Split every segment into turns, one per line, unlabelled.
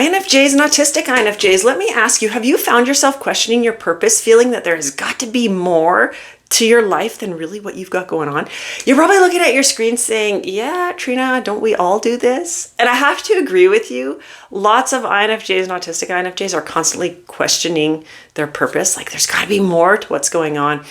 INFJs and autistic INFJs, let me ask you, have you found yourself questioning your purpose, feeling that there has got to be more to your life than really what you've got going on? You're probably looking at your screen saying, yeah, Trina, don't we all do this? And I have to agree with you. Lots of INFJs and autistic INFJs are constantly questioning their purpose. Like there's got to be more to what's going on.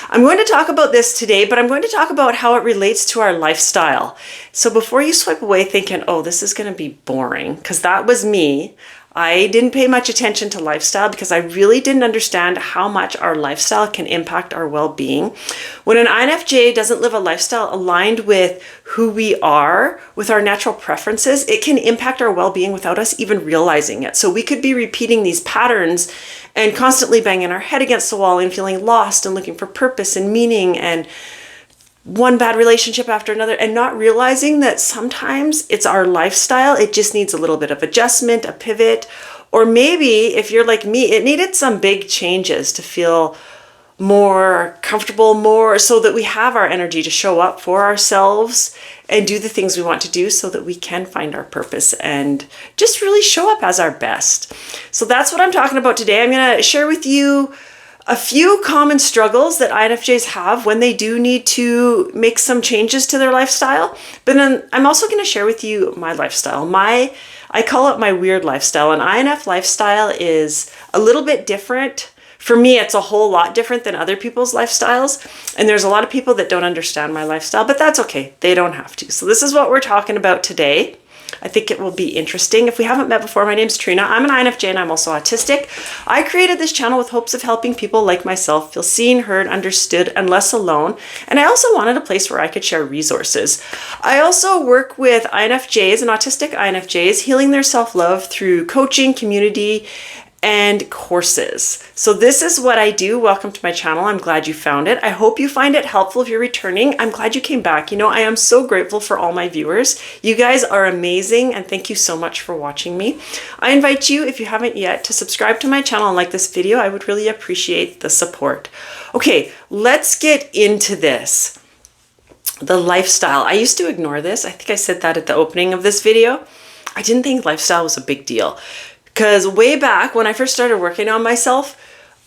I'm going to talk about this today, but I'm going to talk about how it relates to our lifestyle. So before you swipe away thinking, oh, this is going to be boring, because that was me. I didn't pay much attention to lifestyle because I really didn't understand how much our lifestyle can impact our well-being. When an INFJ doesn't live a lifestyle aligned with who we are, with our natural preferences, it can impact our well-being without us even realizing it. So we could be repeating these patterns and constantly banging our head against the wall and feeling lost and looking for purpose and meaning and one bad relationship after another, and not realizing that sometimes it's our lifestyle. It just needs a little bit of adjustment, a pivot, or maybe if you're like me, it needed some big changes to feel more comfortable, more so that we have our energy to show up for ourselves and do the things we want to do so that we can find our purpose and just really show up as our best. So that's what I'm talking about today. I'm going to share with you a few common struggles that INFJs have when they do need to make some changes to their lifestyle. But then I'm also going to share with you my lifestyle. I call it my weird lifestyle. An INF lifestyle is a little bit different. For me, it's a whole lot different than other people's lifestyles. And there's a lot of people that don't understand my lifestyle, but that's okay. They don't have to. So this is what we're talking about today. I think it will be interesting. If we haven't met before, my name's Trina. I'm an INFJ and I'm also autistic. I created this channel with hopes of helping people like myself feel seen, heard, understood, and less alone. And I also wanted a place where I could share resources. I also work with INFJs and autistic INFJs, healing their self-love through coaching, community, and courses. So this is what I do. Welcome to my channel. I'm glad you found it. I hope you find it helpful if you're returning. I'm glad you came back. You know, I am so grateful for all my viewers. You guys are amazing and thank you so much for watching me. I invite you, if you haven't yet, to subscribe to my channel and like this video. I would really appreciate the support. Okay, let's get into this. The lifestyle. I used to ignore this. I think I said that at the opening of this video. I didn't think lifestyle was a big deal. Because way back when I first started working on myself,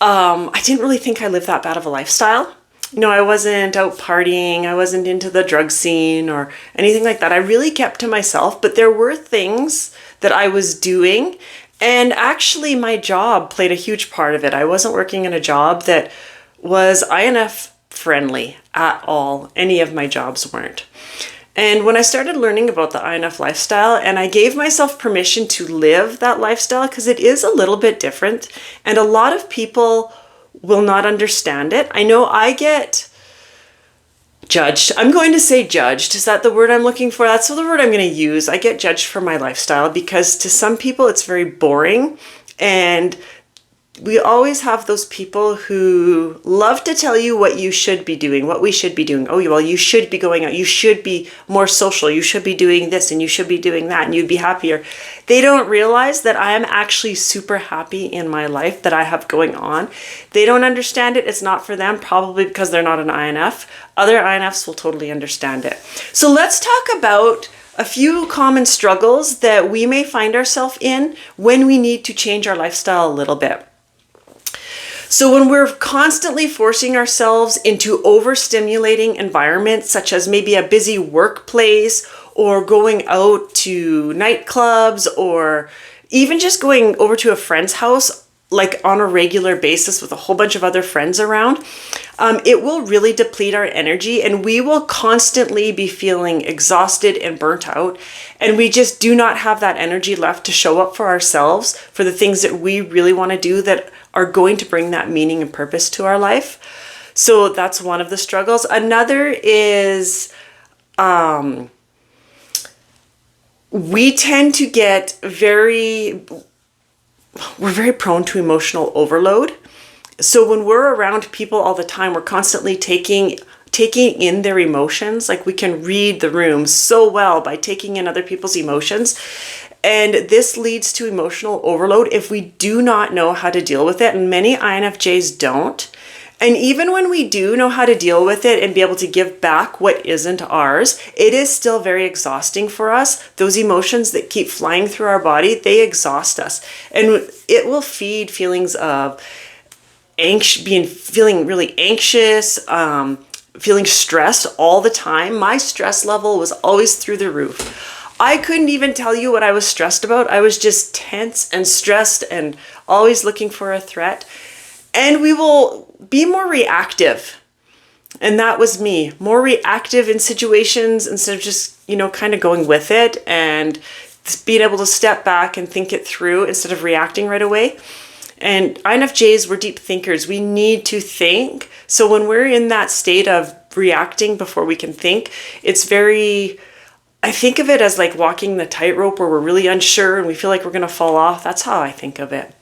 I didn't really think I lived that bad of a lifestyle. You know, I wasn't out partying, I wasn't into the drug scene or anything like that. I really kept to myself, but there were things that I was doing, and actually my job played a huge part of it. I wasn't working in a job that was INF friendly at all. Any of my jobs weren't. And when I started learning about the INF lifestyle, and I gave myself permission to live that lifestyle, because it is a little bit different, and a lot of people will not understand it. I know I get judged. I'm going to say judged. Is that the word I'm looking for? That's the word I'm going to use. I get judged for my lifestyle because to some people it's very boring, and we always have those people who love to tell you what you should be doing, what we should be doing. Oh, well, you should be going out. You should be more social. You should be doing this and you should be doing that and you'd be happier. They don't realize that I am actually super happy in my life that I have going on. They don't understand it. It's not for them, probably because they're not an INF. Other INFs will totally understand it. So let's talk about a few common struggles that we may find ourselves in when we need to change our lifestyle a little bit. So when we're constantly forcing ourselves into overstimulating environments, such as maybe a busy workplace or going out to nightclubs or even just going over to a friend's house, like on a regular basis with a whole bunch of other friends around, it will really deplete our energy and we will constantly be feeling exhausted and burnt out. And we just do not have that energy left to show up for ourselves, for the things that we really want to do that are going to bring that meaning and purpose to our life. So that's one of the struggles. Another is we tend to get we're very prone to emotional overload. So when we're around people all the time, we're constantly taking in their emotions. Like we can read the room so well by taking in other people's emotions. And this leads to emotional overload if we do not know how to deal with it. And many INFJs don't. And even when we do know how to deal with it and be able to give back what isn't ours, it is still very exhausting for us. Those emotions that keep flying through our body, they exhaust us. And it will feed feelings of feeling really anxious, feeling stressed all the time. My stress level was always through the roof. I couldn't even tell you what I was stressed about. I was just tense and stressed and always looking for a threat. And we will be more reactive. And that was me, more reactive in situations instead of just, kind of going with it and being able to step back and think it through instead of reacting right away. And INFJs, we're deep thinkers. We need to think. So when we're in that state of reacting before we can think, I think of it as like walking the tightrope where we're really unsure and we feel like we're going to fall off. That's how I think of it.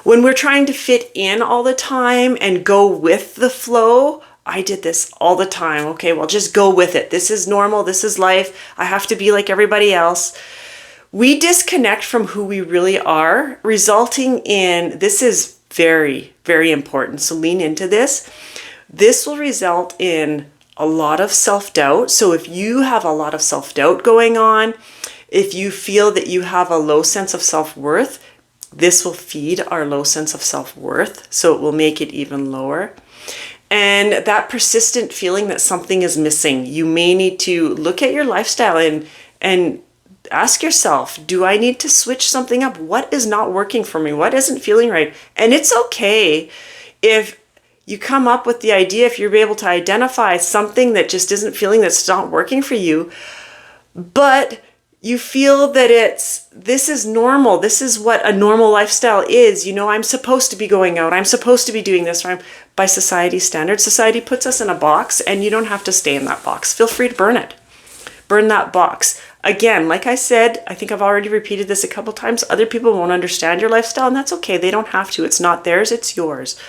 When we're trying to fit in all the time and go with the flow, I did this all the time. Okay, well, just go with it. This is normal. This is life. I have to be like everybody else. We disconnect from who we really are, resulting in, this is very, very important. So lean into this. This will result in a lot of self-doubt. So if you have a lot of self-doubt going on, if you feel that you have a low sense of self-worth, this will feed our low sense of self-worth. So it will make it even lower. And that persistent feeling that something is missing, you may need to look at your lifestyle and ask yourself, do I need to switch something up? What is not working for me? What isn't feeling right? And it's okay if you come up with the idea, if you're able to identify something that just isn't feeling, that's not working for you, but you feel that this is normal. This is what a normal lifestyle is. I'm supposed to be going out. I'm supposed to be doing this. By society standards, society puts us in a box and you don't have to stay in that box. Feel free to burn it. Burn that box. Again, like I said, I think I've already repeated this a couple times. Other people won't understand your lifestyle and that's okay. They don't have to. It's not theirs. It's yours.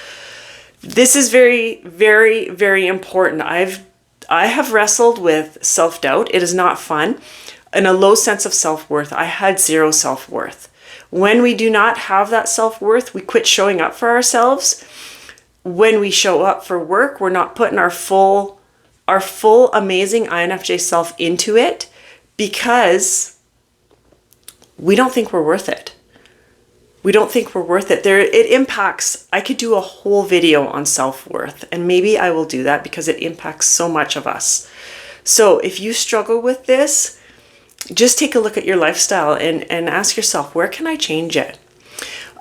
This is very, very, very important. I have wrestled with self-doubt. It is not fun. And a low sense of self-worth. I had zero self-worth. When we do not have that self-worth, we quit showing up for ourselves. When we show up for work, we're not putting our full amazing INFJ self into it because we don't think we're worth it. We don't think we're worth it. It impacts, I could do a whole video on self-worth, and maybe I will do that because it impacts so much of us. So if you struggle with this, just take a look at your lifestyle and ask yourself, where can I change it?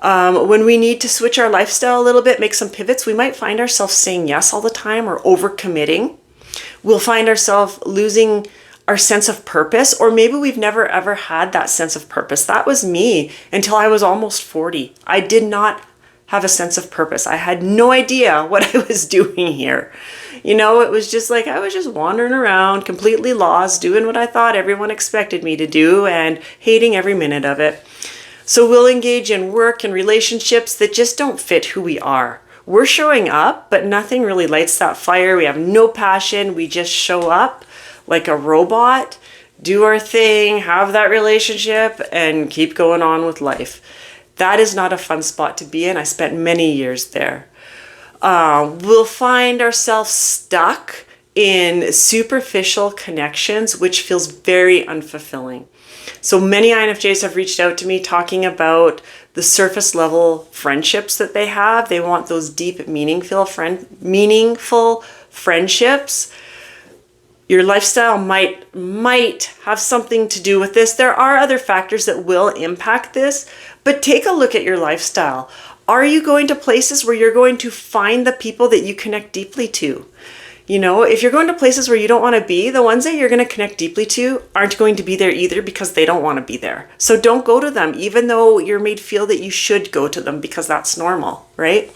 When we need to switch our lifestyle a little bit, make some pivots, we might find ourselves saying yes all the time or overcommitting. We'll find ourselves losing our sense of purpose, or maybe we've never ever had that sense of purpose. That was me until I was almost 40. I did not have a sense of purpose. I had no idea what I was doing here. It was just like I was just wandering around, completely lost, doing what I thought everyone expected me to do and hating every minute of it. So we'll engage in work and relationships that just don't fit who we are. We're showing up, but nothing really lights that fire. We have no passion. We just show up like a robot, do our thing, have that relationship, and keep going on with life. That is not a fun spot to be in. I spent many years there. We'll find ourselves stuck in superficial connections, which feels very unfulfilling. So many INFJs have reached out to me talking about the surface level friendships that they have. They want those deep, meaningful friendships. Your lifestyle might have something to do with this. There are other factors that will impact this, but take a look at your lifestyle. Are you going to places where you're going to find the people that you connect deeply to? If you're going to places where you don't want to be, the ones that you're going to connect deeply to aren't going to be there either because they don't want to be there. So don't go to them, even though you're made feel that you should go to them because that's normal, right?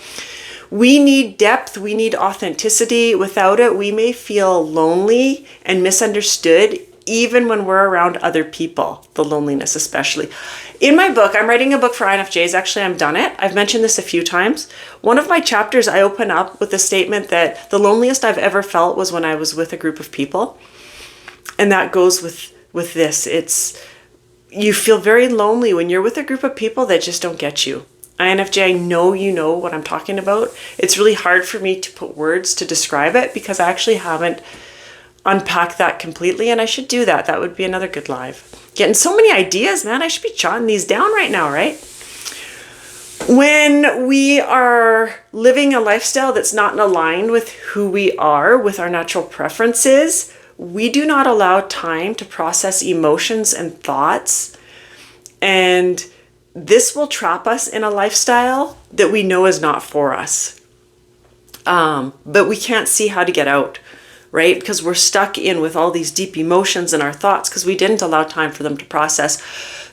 We need depth. We need authenticity. Without it, we may feel lonely and misunderstood even when we're around other people, the loneliness especially. In my book, I'm writing a book for INFJs. Actually, I've done it. I've mentioned this a few times. One of my chapters, I open up with the statement that the loneliest I've ever felt was when I was with a group of people. And that goes with this. You feel very lonely when you're with a group of people that just don't get you. INFJ, I know you know what I'm talking about. It's really hard for me to put words to describe it because I actually haven't unpacked that completely, and I should do that. That would be another good live. Getting so many ideas, man. I should be jotting these down right now, right? When we are living a lifestyle that's not in line with who we are, with our natural preferences, we do not allow time to process emotions and thoughts. And this will trap us in a lifestyle that we know is not for us. But we can't see how to get out, right? Because we're stuck in with all these deep emotions in our thoughts because we didn't allow time for them to process.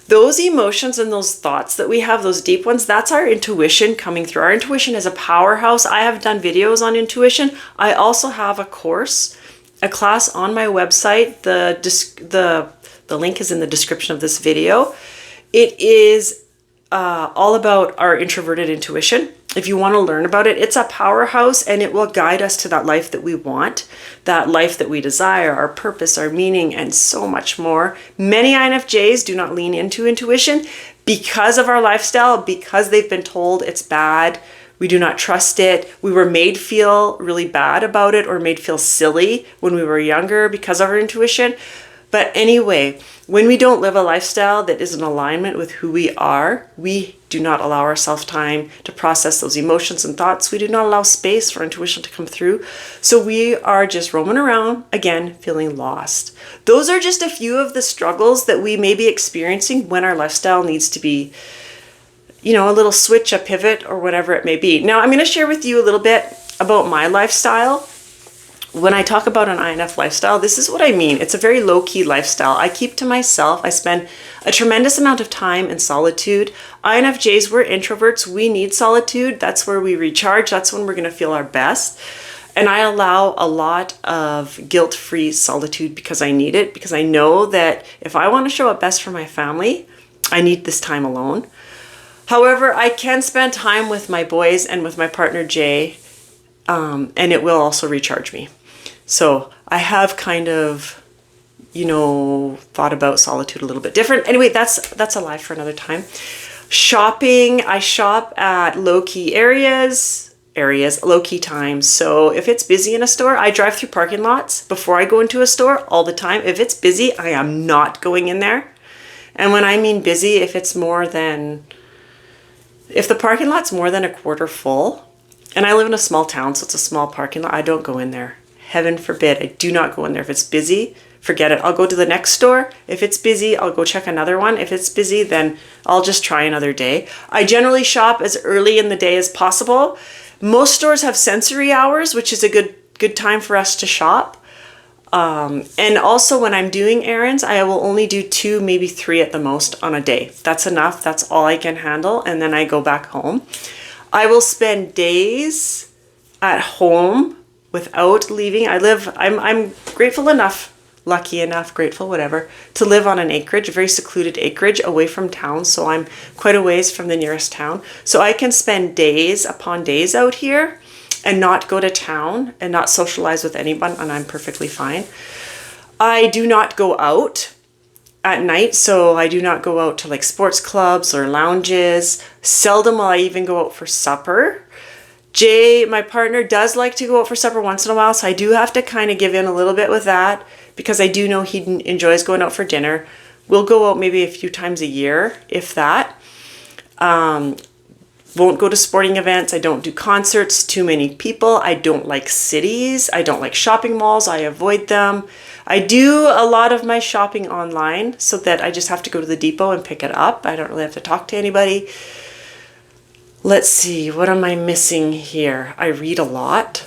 Those emotions and those thoughts that we have, those deep ones, that's our intuition coming through. Our intuition is a powerhouse. I have done videos on intuition. I also have a course, a class on my website. The link is in the description of this video. It is all about our introverted intuition. If you want to learn about it, it's a powerhouse and it will guide us to that life that we want, that life that we desire, our purpose, our meaning, and so much more. Many INFJs do not lean into intuition because of our lifestyle, because they've been told it's bad. We do not trust it. We were made feel really bad about it or made feel silly when we were younger because of our intuition. But anyway, when we don't live a lifestyle that is in alignment with who we are, we do not allow ourselves time to process those emotions and thoughts. We do not allow space for intuition to come through. So we are just roaming around, again, feeling lost. Those are just a few of the struggles that we may be experiencing when our lifestyle needs to be, a little switch, a pivot, or whatever it may be. Now, I'm going to share with you a little bit about my lifestyle. When I talk about an INF lifestyle, this is what I mean. It's a very low-key lifestyle. I keep to myself. I spend a tremendous amount of time in solitude. INFJs, we're introverts. We need solitude. That's where we recharge. That's when we're going to feel our best. And I allow a lot of guilt-free solitude because I need it, because I know that if I want to show up best for my family, I need this time alone. However, I can spend time with my boys and with my partner, Jay, and it will also recharge me. So I have kind of, thought about solitude a little bit different. Anyway, that's a live for another time. Shopping, I shop at low-key areas, low-key times. So if it's busy in a store, I drive through parking lots before I go into a store all the time. If it's busy, I am not going in there. And when I mean busy, if the parking lot's more than a quarter full, and I live in a small town, so it's a small parking lot, I don't go in there. Heaven forbid, I do not go in there. If it's busy, forget it. I'll go to the next store. If it's busy, I'll go check another one. If it's busy, then I'll just try another day. I generally shop as early in the day as possible. Most stores have sensory hours, which is a good time for us to shop. And also when I'm doing errands, I will only do 2, maybe 3 at the most on a day. That's enough. That's all I can handle. And then I go back home. I will spend days at home without leaving. I'm grateful enough, lucky enough, grateful, whatever, to live on an acreage, a very secluded acreage away from town. So I'm quite a ways from the nearest town. So I can spend days upon days out here and not go to town and not socialize with anyone, and I'm perfectly fine. I do not go out at night, so I do not go out to like sports clubs or lounges. Seldom will I even go out for supper. Jay, my partner, does like to go out for supper once in a while, so I do have to kind of give in a little bit with that because I do know he enjoys going out for dinner. We'll go out maybe a few times a year, if that. Won't go to sporting events. I don't do concerts, too many people. I don't like cities. I don't like shopping malls. I avoid them. I do a lot of my shopping online so that I just have to go to the depot and pick it up. I don't really have to talk to anybody. Let's see, what am I missing here? I read a lot.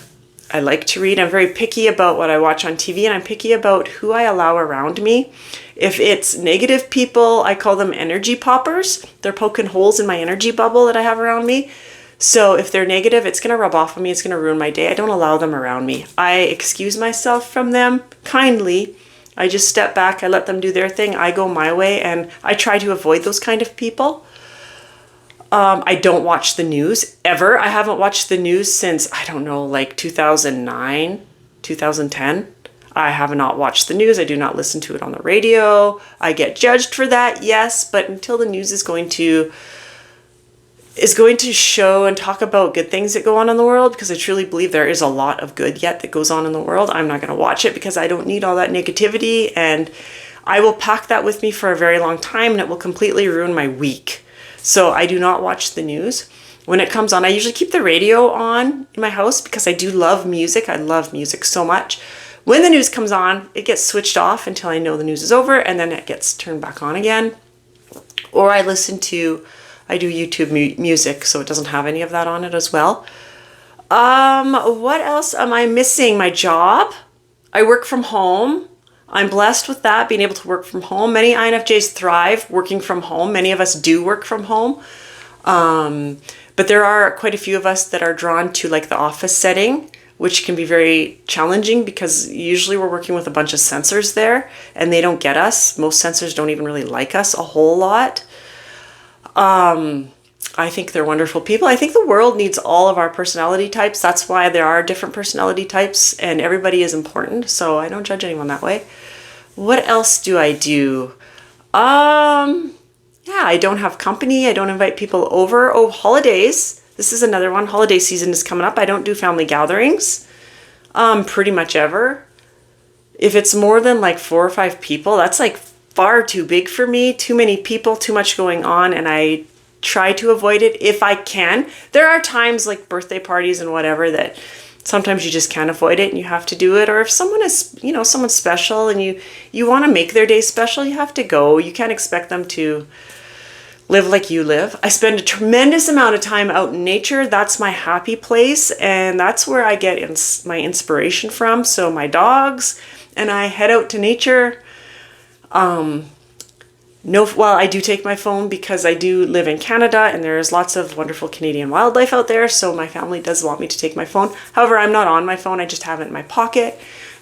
I like to read. I'm very picky about what I watch on TV, and I'm picky about who I allow around me. If it's negative people, I call them energy poppers. They're poking holes in my energy bubble that I have around me. So if they're negative, it's going to rub off on me. It's going to ruin my day. I don't allow them around me. I excuse myself from them kindly. I just step back. I let them do their thing. I go my way, and I try to avoid those kind of people. I don't watch the news ever. I haven't watched the news since, I don't know, like 2009, 2010. I have not watched the news. I do not listen to it on the radio. I get judged for that, yes, but until the news is going to is going to show and talk about good things that go on in the world, because I truly believe there is a lot of good yet that goes on in the world. I'm not going to watch it because I don't need all that negativity, and I will pack that with me for a very long time, and it will completely ruin my week. So I do not watch the news. When it comes on, I usually keep the radio on in my house because I do love music. I love music so much. When the news comes on, it gets switched off until I know the news is over, and then it gets turned back on again. Or I do YouTube music, so it doesn't have any of that on it as well. What else am I missing? My job. I work from home. I'm blessed with that, being able to work from home. Many INFJs thrive working from home. Many of us do work from home. But there are quite a few of us that are drawn to like the office setting, which can be very challenging because usually we're working with a bunch of sensors there and they don't get us. Most sensors don't even really like us a whole lot. I think they're wonderful people. I think the world needs all of our personality types. That's why there are different personality types and everybody is important. So I don't judge anyone that way. What else do I do? Yeah, I don't have company. I don't invite people over. Oh, holidays. This is another one. Holiday season is coming up. I don't do family gatherings pretty much ever. If it's more than like 4 or 5 people, that's like far too big for me. Too many people, too much going on, and I try to avoid it if I can. There are times like birthday parties and whatever that sometimes you just can't avoid it and you have to do it. Or if someone is, someone's special and you want to make their day special, you have to go. You can't expect them to live like you live. I spend a tremendous amount of time out in nature. That's my happy place, and that's where I get my inspiration from. So my dogs and I head out to nature. I do take my phone because I do live in Canada and there's lots of wonderful Canadian wildlife out there. So my family does want me to take my phone. However, I'm not on my phone. I just have it in my pocket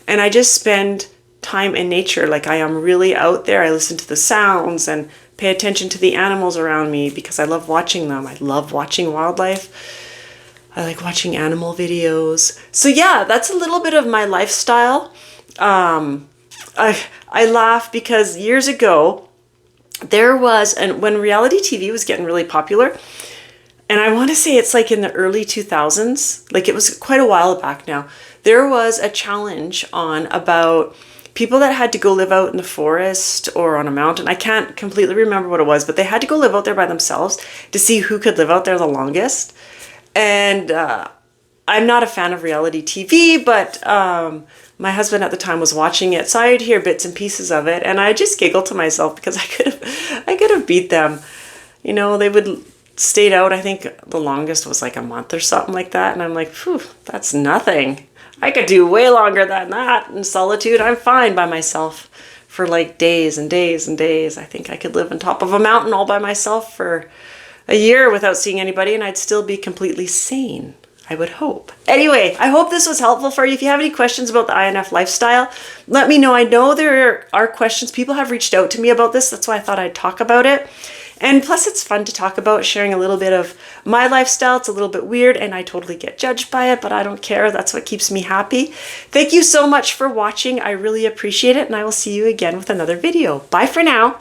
and I just spend time in nature. Like I am really out there. I listen to the sounds and pay attention to the animals around me because I love watching them. I love watching wildlife. I like watching animal videos. So yeah, that's a little bit of my lifestyle. I laugh because years ago, when reality TV was getting really popular, and I want to say it's like in the early 2000s, like it was quite a while back now, there was a challenge on about people that had to go live out in the forest or on a mountain. I can't completely remember what it was, but they had to go live out there by themselves to see who could live out there the longest. And I'm not a fan of reality TV, but my husband at the time was watching it, so I'd hear bits and pieces of it, and I just giggled to myself because I could have beat them. They would stayed out. I think the longest was like a month or something like that, and I'm like, phew, that's nothing. I could do way longer than that in solitude. I'm fine by myself for like days and days and days. I think I could live on top of a mountain all by myself for a year without seeing anybody, and I'd still be completely sane, I would hope. Anyway, I hope this was helpful for you. If you have any questions about the INF lifestyle, let me know. I know there are questions. People have reached out to me about this. That's why I thought I'd talk about it. And plus it's fun to talk about, sharing a little bit of my lifestyle. It's a little bit weird and I totally get judged by it, but I don't care. That's what keeps me happy. Thank you so much for watching. I really appreciate it, and I will see you again with another video. Bye for now.